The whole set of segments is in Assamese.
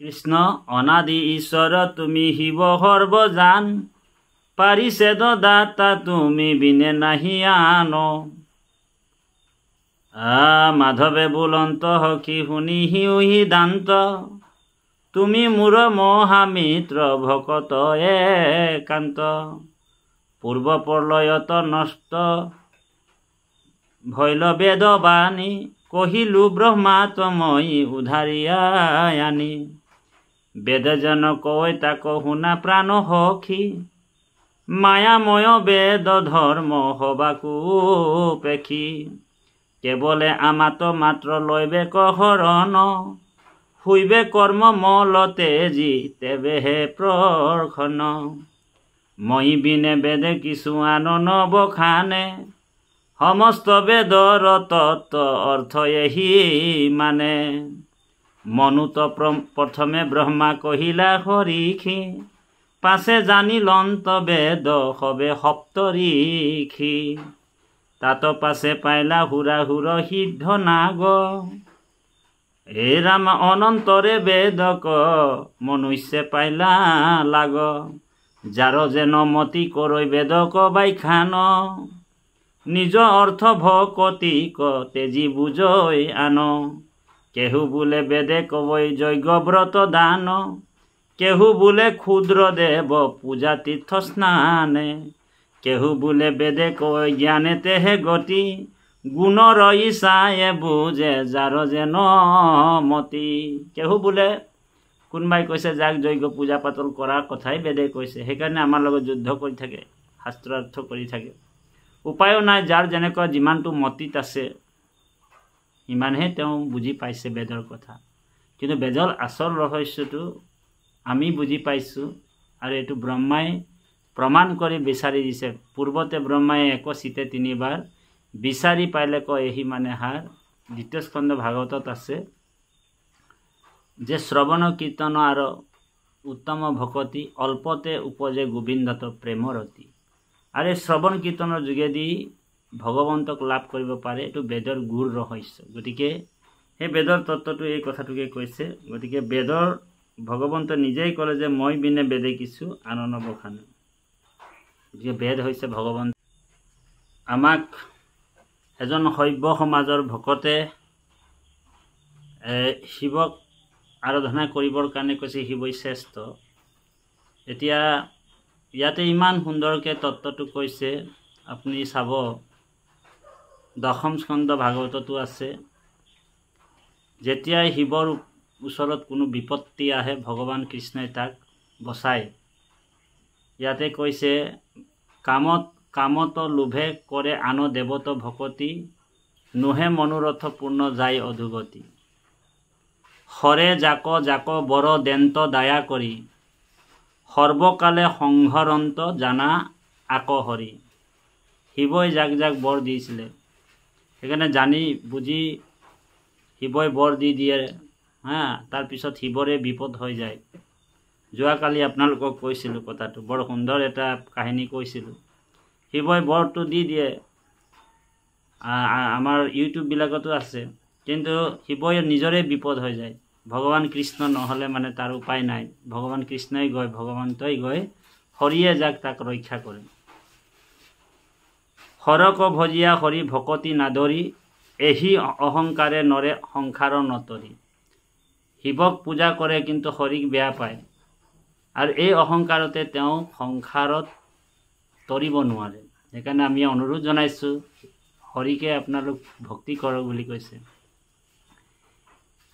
কৃষ্ণ অনাদি ঈশ্বৰ তুমি শিৱ সৰ্বজান, পাৰিছে দাতা তুমি বিনে নাহি আন। মাধৱে বুলন্ত সখী শুনি হিউহি দান্ত, তুমি মোৰ মহামিত্ৰ ভকত একান্ত। পূৰ্ব প্ৰলয়ত নষ্ট ভৈল বেদ বাণী, কহিলো ব্ৰহ্মাত মই উধাৰিয়া আনি। বেদজন কয় তাক শুনা প্ৰাণ সখী, মায়াময় বেদ ধৰ্ম সবাকো পেখি। কেৱলে আমাত মাত্ৰ লৈবে কহৰণ, শুইবে কৰ্ম মলতে যি তেবেহে প্ৰৰ্খন। মই বিনে বেদে কিছু আনন বখানে, সমস্ত বেদৰ তত্ত্ব অৰ্থ এহি মানে। মনুত প্ৰথমে ব্ৰহ্মা কহিলা হৰিষি, পাছে জানিলন্ত বেদ সবে সপ্তঋষি। তাত পাছে পাইলা হুৰ সিদ্ধ নাগ, হে ৰাম অনন্তৰে বেদক মনুষ্যে পাইলা লাগ। যাৰ যেন মতি কৰৈ বেদক বাইখান, নিজ অৰ্থ ভকতিক তেজি বুজৈ আন। কেহু বোলে বেদে কবৈ যজ্ঞ ব্ৰত দান, কেহু বোলে ক্ষুদ্ৰ দেৱ পূজা তীৰ্থ স্নানে। কেহু বোলে বেদে কয় জ্ঞানে তেহে গতি, গুণৰ ইচ্ছায়ে বুজে যাৰ যেন মতি। কেহু বোলে কোনোবাই কৈছে যাক যজ্ঞ পূজা পাতল কৰাৰ কথাই বেদে কৈছে, সেইকাৰণে আমাৰ লগত যুদ্ধ কৰি থাকে, শাস্ত্ৰাৰ্থ কৰি থাকে। উপায়ো নাই, যাৰ যেনেকুৱা যিমানটো মতিত আছে ইমানহে তেওঁ বুজি পাইছে বেদৰ কথা। কিন্তু বেদৰ আচল ৰহস্যটো আমি বুজি পাইছোঁ, আৰু এইটো ব্ৰহ্মাই প্ৰমাণ কৰি বিচাৰি দিছে। পূৰ্বতে ব্ৰহ্মাই একচিতে 3 বাৰ বিচাৰি পাইলে কয় এহি মানে হাৰ। দ্বিতীয় স্কন্ধ ভাগৱতত আছে যে শ্ৰৱণ কীৰ্তন আৰু উত্তম ভকতি, অল্পতে উপজে গোবিন্দত প্ৰেমৰতি। আৰু এই শ্ৰৱণ কীৰ্তনৰ যোগেদি ভগৱন্তক লাভ কৰিব পাৰে, এইটো বেদৰ গুড় ৰহস্য। গতিকে সেই বেদৰ তত্ত্বটো এই কথাটোকে কৈছে। গতিকে বেদৰ ভগৱন্ত নিজেই ক'লে যে মই বিনে বেদে কিছু আনন বখানে। গতিকে বেদ হৈছে ভগৱন্ত। আমাক এজন শৈৱ সমাজৰ ভকতে শিৱক আৰাধনা কৰিবৰ কাৰণে কৈছে শিৱই শ্ৰেষ্ঠ। এতিয়া ইয়াতে ইমান সুন্দৰকৈ তত্ত্বটো কৈছে, আপুনি চাব 10ম স্কন্ধ ভাগৱততো আছে। যেতিয়াই শিৱৰ ওচৰত কোনো বিপত্তি আহে ভগৱান কৃষ্ণই তাক বচায়। ইয়াতে কৈছে কামত লোভে কৰে আন দেৱত ভকতি, নোহে মনোৰথ পূৰ্ণ যায় অধুগতি। হৰে জাক বৰ দেন্ত দায়া কৰি, সৰ্বকালে সংহৰন্ত জানা আক হৰি। শিৱই যাক বৰ দিছিলে, সেইকাৰণে জানি বুজি শিৱই বৰ দি দিয়ে। তাৰপিছত শিৱৰে বিপদ হৈ যায়। যোৱাকালি আপোনালোকক কৈছিলোঁ কথাটো, বৰ সুন্দৰ এটা কাহিনী কৈছিলোঁ। শিৱই বৰটো দি দিয়ে, আমাৰ ইউটিউববিলাকতো আছে, কিন্তু শিৱই নিজৰে বিপদ হৈ যায়। ভগৱান কৃষ্ণ নহ'লে মানে তাৰ উপায় নাই। ভগৱান কৃষ্ণই গৈ, ভগৱন্তই গৈ হৰিয়ে যাক তাক ৰক্ষা কৰে। হৰক ভজিয়া হৰি ভকতি নাদৰি, এহি অহংকাৰে নৰে সংসাৰ নতৰি। শিৱক পূজা কৰে কিন্তু হৰিক বেয়া পায়, আৰু এই অহংকাৰতে তেওঁ সংসাৰত তৰিব নোৱাৰে। সেইকাৰণে আমি অনুৰোধ জনাইছোঁ, হৰিকে আপোনালোক ভক্তি কৰক বুলি কৈছে।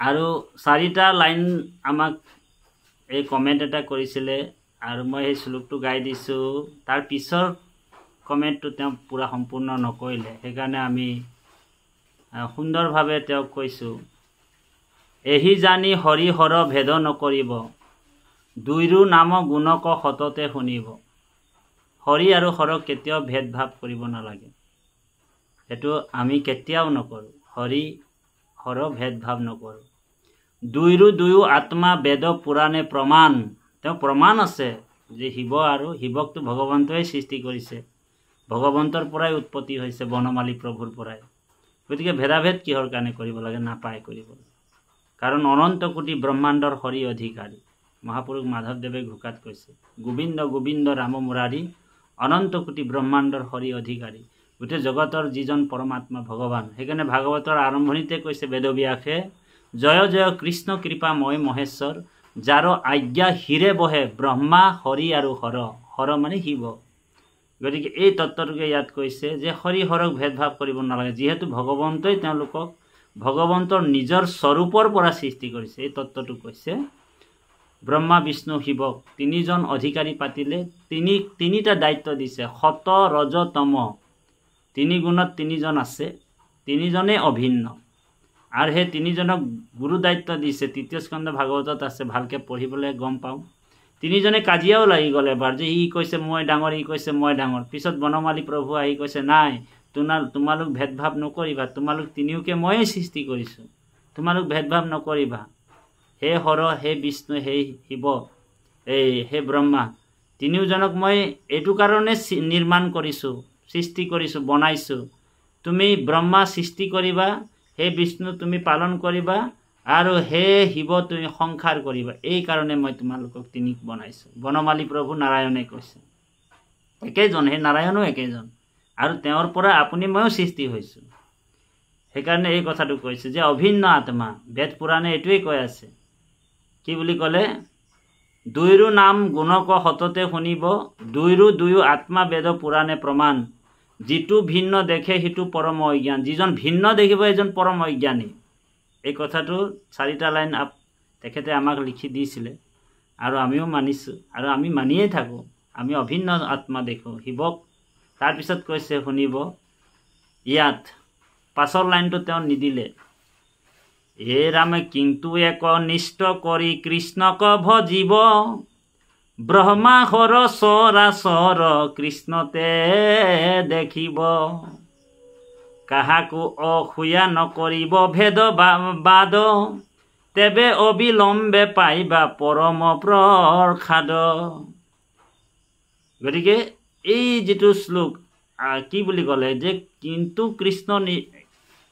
আৰু 4টা লাইন আমাক এই কমেণ্ট এটা কৰিছিলে, আৰু মই সেই শ্লোকটো গাই দিছোঁ। তাৰ পিছৰ কমেণ্টটো তেওঁ পূৰা সম্পূৰ্ণ নকৰিলে, সেইকাৰণে আমি সুন্দৰভাৱে তেওঁক কৈছোঁ। এহি জানি হৰি হৰ ভেদ নকৰিব, দুইৰো নাম গুণক সততে শুনিব। হৰি আৰু হৰক কেতিয়াও ভেদভাৱ কৰিব নালাগে, সেইটো আমি কেতিয়াও নকৰোঁ। হৰি হৰ ভেদভাৱ নকৰোঁ। দুয়ো আত্মা বেদ পুৰাণে প্ৰমাণ। তেওঁ প্ৰমাণ আছে যে শিৱকটো ভগৱন্তই সৃষ্টি কৰিছে, ভগৱন্তৰ পৰাই উৎপত্তি হৈছে, বনমালী প্ৰভুৰ পৰাই। গতিকে ভেদাভেদ কিহৰ কাৰণে কৰিব লাগে? নাপায় কৰিব। কাৰণ অনন্ত কোটি ব্ৰহ্মাণ্ডৰ হৰি অধিকাৰী। মহাপুৰুষ মাধৱদেৱে ঘোষাত কৈছে, গোবিন্দ গোবিন্দ ৰাম মুৰাৰী, অনন্ত কোটি ব্ৰহ্মাণ্ডৰ হৰি অধিকাৰী। গোটেই জগতৰ যিজন পৰমাত্মা ভগৱান। সেইকাৰণে ভাগৱতৰ আৰম্ভণিতে কৈছে বেদব্যাসে, জয় জয় কৃষ্ণ কৃপাময় মহেশ্বৰ, যাৰ আজ্ঞা হিৰে বহে ব্ৰহ্মা হৰি আৰু হৰ। হৰ মানে শিৱ। গতিকে এই তত্ত্বটোকে ইয়াত কৈছে যে হৰি হৰক ভেদভাৱ কৰিব নালাগে, যিহেতু ভগৱন্তই তেওঁলোকক ভগৱন্তৰ নিজৰ স্বৰূপৰ পৰা সৃষ্টি কৰিছে। এই তত্ত্বটো কৈছে ব্ৰহ্মা বিষ্ণু শিৱক তিনিজন অধিকাৰী পাতিলে, তিনিটা দায়িত্ব দিছে, সত ৰজ তম, তিনি গুণত তিনিজন আছে, তিনিজনেই অভিন্ন। আৰু সেই তিনিজনক গুৰু দায়িত্ব দিছে, তৃতীয় স্কন্ধ ভাগৱতত আছে, ভালকৈ পঢ়িবলৈ গম পাওঁ। তিনিজনে কাজিয়াও লাগি গ'ল এবাৰ, যে ই কৈছে মই ডাঙৰ, ই কৈছে মই ডাঙৰ। পিছত বনমালী প্ৰভু আহি কৈছে, নাই তোমালোক ভেদভাৱ নকৰিবা, তোমালোক তিনিওকে ময়ে সৃষ্টি কৰিছোঁ, তোমালোক ভেদভাৱ নকৰিবা। হে হৰ, হে বিষ্ণু, হে শিৱ, হে ব্ৰহ্মা, তিনিওজনক মই এইটো কাৰণে নিৰ্মাণ কৰিছোঁ, সৃষ্টি কৰিছোঁ, বনাইছোঁ। তুমি ব্ৰহ্মা সৃষ্টি কৰিবা, হে বিষ্ণু তুমি পালন কৰিবা, আৰু হে শিৱ তুমি সংসাৰ কৰিবা। এই কাৰণে মই তোমালোকক তিনিক বনাইছোঁ। বনমালী প্ৰভু নাৰায়ণে কৈছে, একেজন, সেই নাৰায়ণো একেজন, আৰু তেওঁৰ পৰা আপুনি ময়ো সৃষ্টি হৈছোঁ। সেইকাৰণে এই কথাটো কৈছে যে অভিন্ন আত্মা। বেদ পুৰাণে এইটোৱেই কৈ আছে। কি বুলি ক'লে? দুইৰো নাম গুণক সততে শুনিব, দুইৰো দুয়ো আত্মা বেদ পুৰাণে প্ৰমাণ, যিটো ভিন্ন দেখে সিটো পৰম অজ্ঞান। যিজন ভিন্ন দেখিব এজন পৰম অজ্ঞানী। এই কথাটো 4টা লাইন তেখেতে আমাক লিখি দিছিলে, আৰু আমিও মানিছোঁ, আৰু আমি মানিয়ে থাকোঁ। আমি অভিন্ন আত্মা দেখোঁ শিৱক। তাৰপিছত কৈছে শুনিব, ইয়াত 5ৰ লাইনটো তেওঁ নিদিলে। হে ৰামে কিন্তু এক নিষ্ঠ কৰি কৃষ্ণক ভজিব, ব্ৰহ্মা হৰ চৰাচৰ কৃষ্ণতে দেখিব, কাহাকো অসূয়া নকৰিব ভেদ বাদ, তেবে অবিলম্বে পাইবা পৰম প্ৰসাদ। গতিকে এই যিটো শ্লোক কি বুলি ক'লে, যে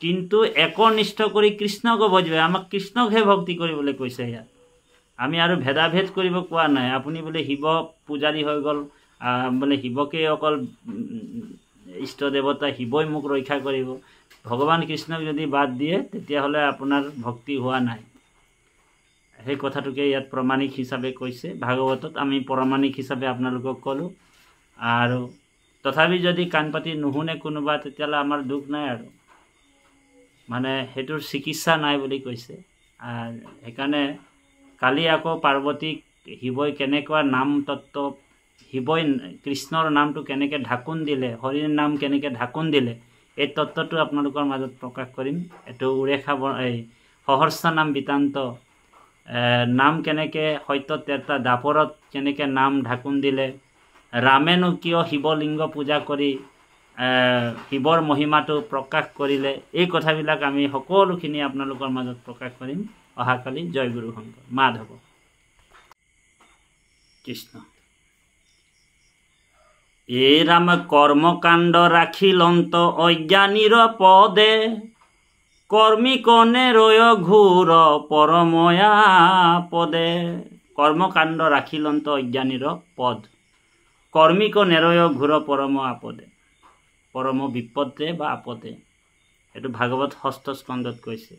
কিন্তু একনিষ্ঠ কৰি কৃষ্ণক ভজিব। আমাক কৃষ্ণকহে ভক্তি কৰিবলৈ কৈছে ইয়াত। আমি আৰু ভেদাভেদ কৰিব কোৱা নাই। আপুনি বোলে শিৱ পূজাৰী হৈ গ'ল, বোলে শিৱকেই অকল ইষ্ট দেৱতা, শিৱই মোক ৰক্ষা কৰিব, ভগৱান কৃষ্ণক যদি বাদ দিয়ে তেতিয়াহ'লে আপোনাৰ ভক্তি হোৱা নাই। সেই কথাটোকে ইয়াত প্ৰমাণিক হিচাপে কৈছে ভাগৱতত। আমি প্ৰমাণিক হিচাপে আপোনালোকক ক'লোঁ। আৰু তথাপি যদি কাণ পাতি নুশুনে কোনোবা, তেতিয়াহ'লে আমাৰ দুখ নাই আৰু, মানে সেইটোৰ চিকিৎসা নাই বুলি কৈছে। সেইকাৰণে কালি আকৌ পাৰ্বতীক শিৱই কেনেকুৱা নাম তত্ত্ব, শিৱই কৃষ্ণৰ নামটো কেনেকৈ ঢাকোন দিলে, হৰিৰ নাম কেনেকৈ ঢাকোন দিলে, এই তত্ত্বটো আপোনালোকৰ মাজত প্ৰকাশ কৰিম। এইটো উৰেষা সহস্ৰ নাম বিতান্ত, নাম কেনেকৈ সত্যত দাপৰত কেনেকৈ নাম ঢাকোন দিলে, ৰামেনো কিয় শিৱলিংগ পূজা কৰি শিৱৰ মহিমাটো প্ৰকাশ কৰিলে, এই কথাবিলাক আমি সকলোখিনি আপোনালোকৰ মাজত প্ৰকাশ কৰিম অহাকালি। জয় গুৰু শংকৰ মাধৱ কৃষ্ণ। এই ৰাম কৰ্মকাণ্ড ৰাখিলন্ত অজ্ঞানীৰ পদে, কৰ্মী কনে ৰয় ঘোৰ পৰময়া পদে। কৰ্মকাণ্ড ৰাখিলন্ত অজ্ঞানীৰ পদ, কৰ্মীক নেৰয় ঘোৰ পৰম আপদে, পৰম বিপদে বা আপদে। এইটো ভাগৱত 6ষ্ঠ স্কন্ধত কৈছে।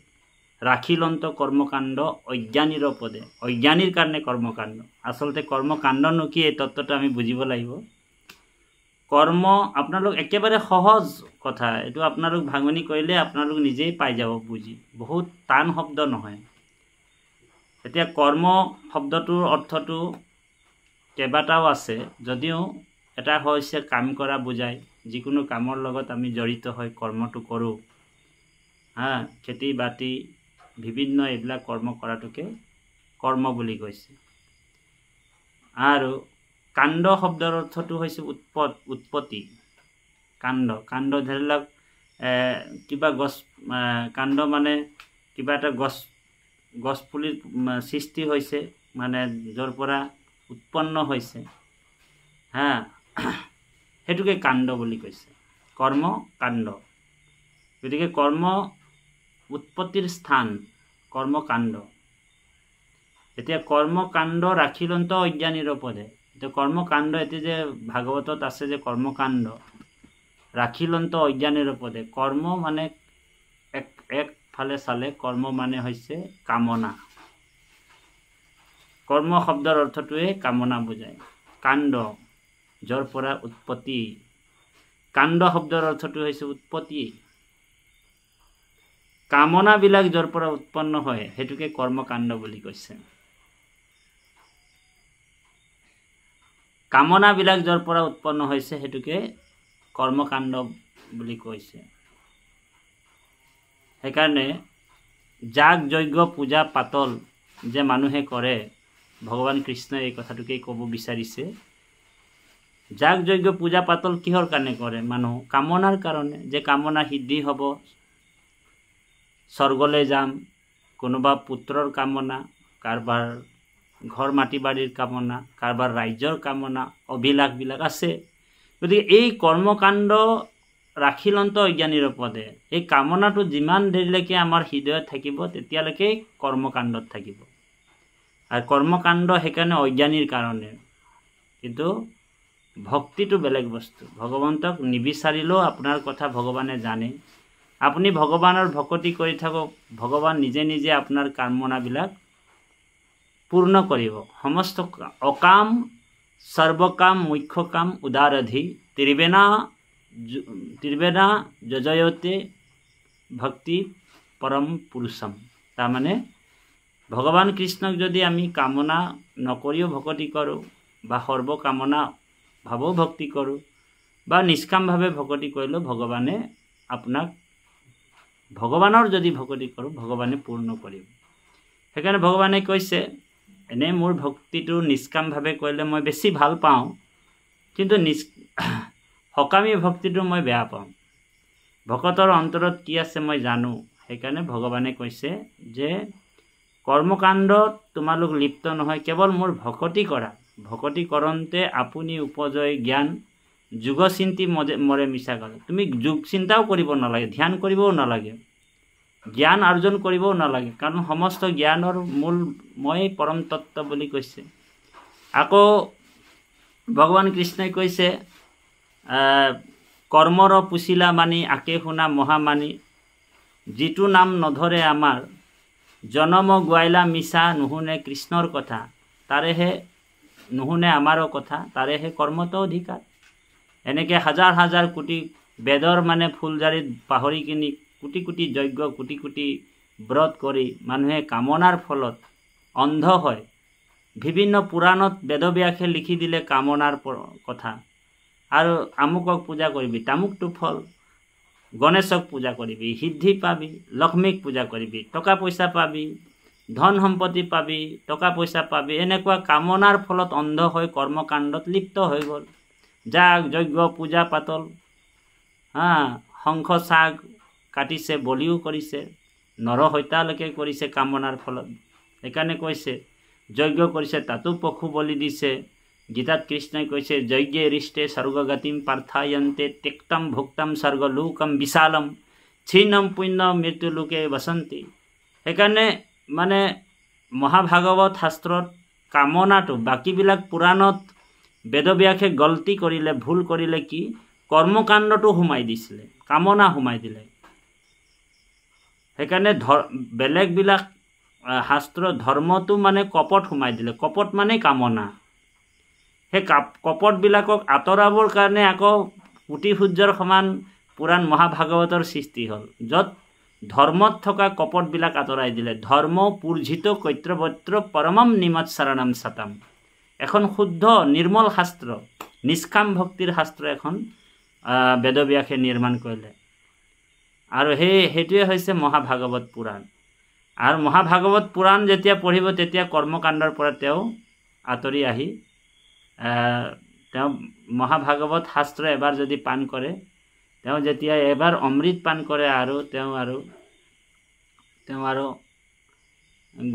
ৰাখিলন্ত কৰ্মকাণ্ড অজ্ঞানীৰ পদে, অজ্ঞানীৰ কাৰণে কৰ্মকাণ্ড। আচলতে কৰ্মকাণ্ডনো কি, এই তত্ত্বটো আমি বুজিব লাগিব। কৰ্ম আপোনালোক একেবাৰে সহজ কথা, এইটো আপোনালোক ভাঙনি কৰিলে আপোনালোক নিজেই পাই যাব বুজি, বহুত টান শব্দ নহয়। এতিয়া কৰ্ম শব্দটোৰ অৰ্থটো কেইবাটাও আছে, যদিও এটা হৈছে কাম কৰা বুজায়। যিকোনো কামৰ লগত আমি জড়িত হৈ কৰ্মটো কৰোঁ, খেতি বাতি বিভিন্ন এইবিলাক কৰ্ম কৰাটোকে কৰ্ম বুলি কৈছে। আৰু কাণ্ড শব্দৰ অৰ্থটো হৈছে উৎপত্তি। কাণ্ড ধৰি লওক কিবা গছ, কাণ্ড মানে কিবা এটা গছ পুলিৰ সৃষ্টি হৈছে, মানে য'ৰ পৰা উৎপন্ন হৈছে, সেইটোকে কাণ্ড বুলি কৈছে, কৰ্ম কাণ্ড। গতিকে কৰ্ম উৎপত্তিৰ স্থান, কৰ্মকাণ্ড। এতিয়া কৰ্মকাণ্ড ৰাখিলন্ত অজ্ঞানীৰ পদে। এতিয়া কৰ্মকাণ্ড এতিয়া যে ভাগৱতত আছে যে কৰ্মকাণ্ড ৰাখিলন্ত অজ্ঞানীৰ পদে। কৰ্ম মানে একফালে চালে কৰ্ম মানে হৈছে কামনা। কৰ্ম শব্দৰ অৰ্থটোৱে কামনা বুজায়। কাণ্ড যৰ পৰা উৎপত্তি। কাণ্ড শব্দৰ অৰ্থটো হৈছে উৎপত্তি। কামনাবিলাক যৰ পৰা উৎপন্ন হয় সেইটোকে কৰ্মকাণ্ড বুলি কৈছে। কামনাবিলাক যৰ পৰা উৎপন্ন হৈছে সেইটোকে কৰ্মকাণ্ড বুলি কৈছে। সেইকাৰণে যাগ যজ্ঞ পূজা পাতল যে মানুহে কৰে, ভগৱান কৃষ্ণই এই কথাটোকেই ক'ব বিচাৰিছে। যাগ যজ্ঞ পূজা পাতল কিহৰ কাৰণে কৰে মানুহ? কামনাৰ কাৰণে, যে কামনা সিদ্ধি হ'ব, স্বৰ্গলৈ যাম, কোনোবা পুত্ৰৰ কামনা, কাৰোবাৰ ঘৰ মাটি বাৰীৰ কামনা, কাৰোবাৰ ৰাজ্যৰ কামনা, অভিলাষবিলাক আছে। গতিকে এই কৰ্মকাণ্ড ৰাখিলন্ত অজ্ঞানীৰ পদে। এই কামনাটো যিমান দেৰিলৈকে আমাৰ হৃদয়ত থাকিব তেতিয়ালৈকে কৰ্মকাণ্ডত থাকিব। আৰু কৰ্মকাণ্ড সেইকাৰণে অজ্ঞানীৰ কাৰণে। কিন্তু ভক্তিটো বেলেগ বস্তু। ভগৱন্তক নিবিচাৰিলেও আপোনাৰ কথা ভগৱানে জানে। আপুনি ভগৱানৰ ভকতি কৰি থাকক, ভগৱান নিজে নিজে আপোনাৰ কামনাবিলাক পূৰ্ণ কৰিব। সমস্ত অকাম সৰ্বকাম মুখ্য কাম উদাৰধি ত্ৰিবেণা যজয়তে ভক্তি পৰম পুৰুষম। তাৰমানে ভগৱান কৃষ্ণক যদি আমি কামনা নকৰিও ভকতি কৰোঁ, বা সৰ্বকামনা ভাৱেও ভক্তি কৰোঁ, বা নিষ্কামভাৱে ভকতি কৰিলেও ভগৱানে আপোনাক, ভগৱানৰ যদি ভকতি কৰোঁ ভগৱানে পূৰ্ণ কৰিব। সেইকাৰণে ভগৱানে কৈছে, এনে মোৰ ভক্তিটো নিষ্কামভাৱে কৰিলে মই বেছি ভাল পাওঁ, কিন্তু সকামী ভক্তিটো মই বেয়া পাওঁ। ভকতৰ অন্তৰত কি আছে মই জানো। সেইকাৰণে ভগৱানে কৈছে যে কৰ্মকাণ্ডত তোমালোক লিপ্ত নহয়, কেৱল মোৰ ভকতি কৰা। ভকতি কৰোঁতে আপুনি উপজয় জ্ঞান যোগ চিন্তি মৰে মিছা গল। তুমি যোগ চিন্তাও কৰিব নালাগে, ধ্যান কৰিবও নালাগে, জ্ঞান অৰ্জন কৰিবও নালাগে, কাৰণ সমস্ত জ্ঞানৰ মূল মই পৰম তত্ত্ব বুলি কৈছে। আকৌ ভগৱান কৃষ্ণই কৈছে, কৰ্মৰ পুচিলা মানি আকে শুনা মহামানী, যিটো নাম নধৰে আমাৰ, জনম গোৱাইলা মিছা নুশুনে কৃষ্ণৰ কথা, তাৰেহে নুশুনে আমাৰো কথা, তাৰেহে কৰ্মত অধিকাৰ। এনেকৈ হাজাৰ হাজাৰ কোটি বেদৰ মানে ফুলজাৰিত পাহৰি কিনি কোটি কোটি যজ্ঞ, কোটি কোটি ব্ৰত কৰি মানুহে কামনাৰ ফলত অন্ধ হয়। বিভিন্ন পুৰাণত বেদব্যাসে লিখি দিলে কামনাৰ কথা, আৰু আমুকক পূজা কৰিবি তামুকটো ফল, গণেশক পূজা কৰিবি সিদ্ধি পাবি, লক্ষ্মীক পূজা কৰিবি টকা পইচা পাবি, ধন সম্পত্তি পাবি, টকা পইচা পাবি। এনেকুৱা কামনাৰ ফলত অন্ধ হৈ কৰ্মকাণ্ডত লিপ্ত হৈ গ'ল। যাগ যজ্ঞ পূজা পাতল, শংখ চাগ কাটিছে, বলিও কৰিছে, নৰহত্যালৈকে কৰিছে কামনাৰ ফলত। সেইকাৰণে কৈছে যজ্ঞ কৰিছে তাতো পশু বলি দিছে। গীতাত কৃষ্ণই কৈছে, যজ্ঞে ৰিষ্টে স্বৰ্গগতিম পাৰ্থয়ন্তে ত্যক্তম ভুক্তম স্বৰ্গলোকম বিশালম ছিন্নম পুণ্য মৃত্যু লোকে বসন্তি। সেইকাৰণে মানে মহাভাগৱত শাস্ত্ৰত কামনাটো, বাকীবিলাক পুৰাণত বেদব্যাসে গলতি কৰিলে, ভুল কৰিলে কি কৰ্মকাণ্ডটো সোমাই দিছিলে, কামনা সোমাই দিলে। সেইকাৰণে বেলেগবিলাক শাস্ত্ৰ ধৰ্মটো মানে কপট সোমাই দিলে। কপট মানে কামনা। সেই কপটবিলাকক আঁতৰাবৰ কাৰণে আকৌ কোটি সূৰ্যৰ সমান পুৰাণ মহাভাগৱতৰ সৃষ্টি হ'ল, য'ত ধৰ্মত থকা কপটবিলাক আঁতৰাই দিলে। ধৰ্ম পূৰ্জিত কৈত্ৰবত্ৰ পৰমম নিমৎসৰণম সতম। এখন শুদ্ধ নিৰ্মল শাস্ত্ৰ, নিষ্কাম ভক্তিৰ শাস্ত্ৰ এখন বেদব্যাসে নিৰ্মাণ কৰিলে। আৰু সেইটোৱে হৈছে মহাভাগৱত পুৰাণ। আৰু মহাভাগৱত পুৰাণ যেতিয়া পঢ়িব তেতিয়া কৰ্মকাণ্ডৰ পৰা তেওঁ আঁতৰি আহি তেওঁ মহাভাগৱত শাস্ত্ৰ এবাৰ যদি পান কৰে, তেওঁ যেতিয়া এবাৰ অমৃত পান কৰে আৰু তেওঁ আৰু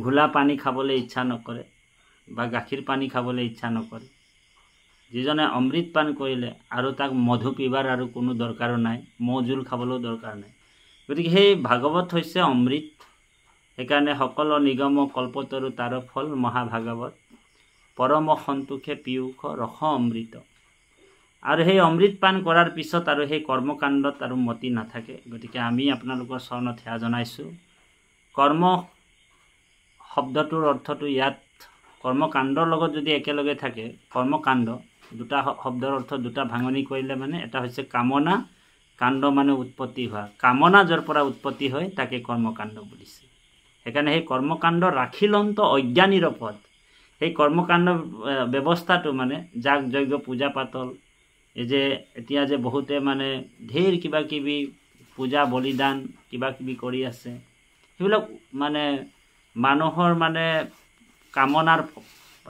ঘোলা পানী খাবলৈ ইচ্ছা নকৰে বা গাখীৰ পানী খাবলৈ ইচ্ছা নকৰে। যিজনে অমৃত পান কৰিলে আৰু তাক মধু পিবাৰ আৰু কোনো দৰকাৰো নাই, মৌ জোল খাবলৈও দৰকাৰ নাই। গতিকে সেই ভাগৱত হৈছে অমৃত। সেইকাৰণে সকলো নিগম কল্পতৰু তাৰ ফল মহাভাগৱত পৰম সন্তোষে পীয়ুষ ৰস অমৃত। আৰু সেই অমৃত পান কৰাৰ পিছত আৰু সেই কৰ্মকাণ্ডত আৰু মতি নাথাকে। গতিকে আমি আপোনালোকৰ চৰণত সেৱা জনাইছোঁ। কৰ্ম শব্দটোৰ অৰ্থটো ইয়াত কৰ্মকাণ্ডৰ লগত যদি একেলগে থাকে, কৰ্মকাণ্ড দুটা শব্দৰ অৰ্থ দুটা ভাঙনি কৰিলে মানে এটা হৈছে কামনা, কাণ্ড মানে উৎপত্তি হোৱা। কামনা য'ৰ পৰা উৎপত্তি হয় তাকে কৰ্মকাণ্ড বুলিছে। সেইকাৰণে সেই কৰ্মকাণ্ড ৰাখিলন্ত অজ্ঞানীৰ পথ। সেই কৰ্মকাণ্ড ব্যৱস্থাটো মানে যাগ যজ্ঞ পূজা পাতল, এই যে এতিয়া যে বহুতে মানে ঢেৰ কিবা কিবি পূজা বলিদান কিবা কিবি কৰি আছে, সেইবিলাক মানে মানুহৰ মানে কামনাৰ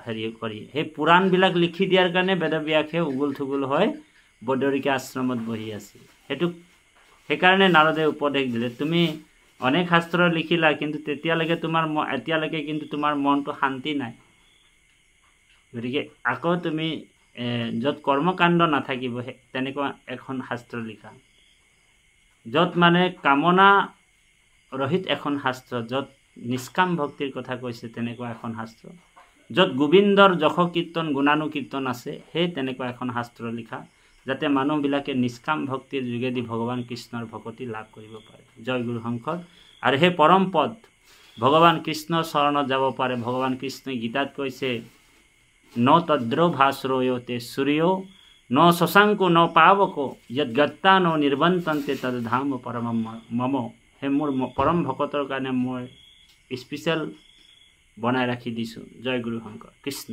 হেৰি কৰি সেই পুৰাণবিলাক লিখি দিয়াৰ কাৰণে বেদব্যাসে উগুল থুগুল হয় বদৰিকা আশ্ৰমত বহি আছিল। সেইকাৰণে নাৰদে উপদেশ দিলে, তুমি অনেক শাস্ত্ৰ লিখিলা কিন্তু এতিয়ালৈকে কিন্তু তোমাৰ মনটো শান্তি নাই। গতিকে আকৌ তুমি য'ত কৰ্মকাণ্ড নাথাকিব তেনেকুৱা এখন শাস্ত্ৰ লিখা, য'ত মানে কামনা ৰহিত এখন শাস্ত্ৰ, য'ত নিষ্কাম ভক্তিৰ কথা কৈছে তেনেকুৱা এখন শাস্ত্ৰ, য'ত গোবিন্দৰ যশ কীৰ্তন গুণানুকীৰ্তন আছে সেই তেনেকুৱা এখন শাস্ত্ৰ লিখা, যাতে মানুহবিলাকে নিষ্কাম ভক্তিৰ যোগেদি ভগৱান কৃষ্ণৰ ভকতি লাভ কৰিব পাৰে। জয় গুৰু শংকৰ। আৰু সেই পৰম পদ ভগৱান কৃষ্ণৰ চৰণত যাব পাৰে। ভগৱান কৃষ্ণই গীতাত কৈছে, ন তদ্ৰ ভাস্ৰয়তে সূৰ্য ন শশাংকো ন পাৱকো যৎ গত্তা ন নিৰ্বন্তন্তে তদ ধাম পৰম মম। সেই মোৰ পৰম ভকতৰ কাৰণে মই স্পেচিয়েল বনাই ৰাখি দিছোঁ। জয় গুৰু শংকৰ কৃষ্ণ।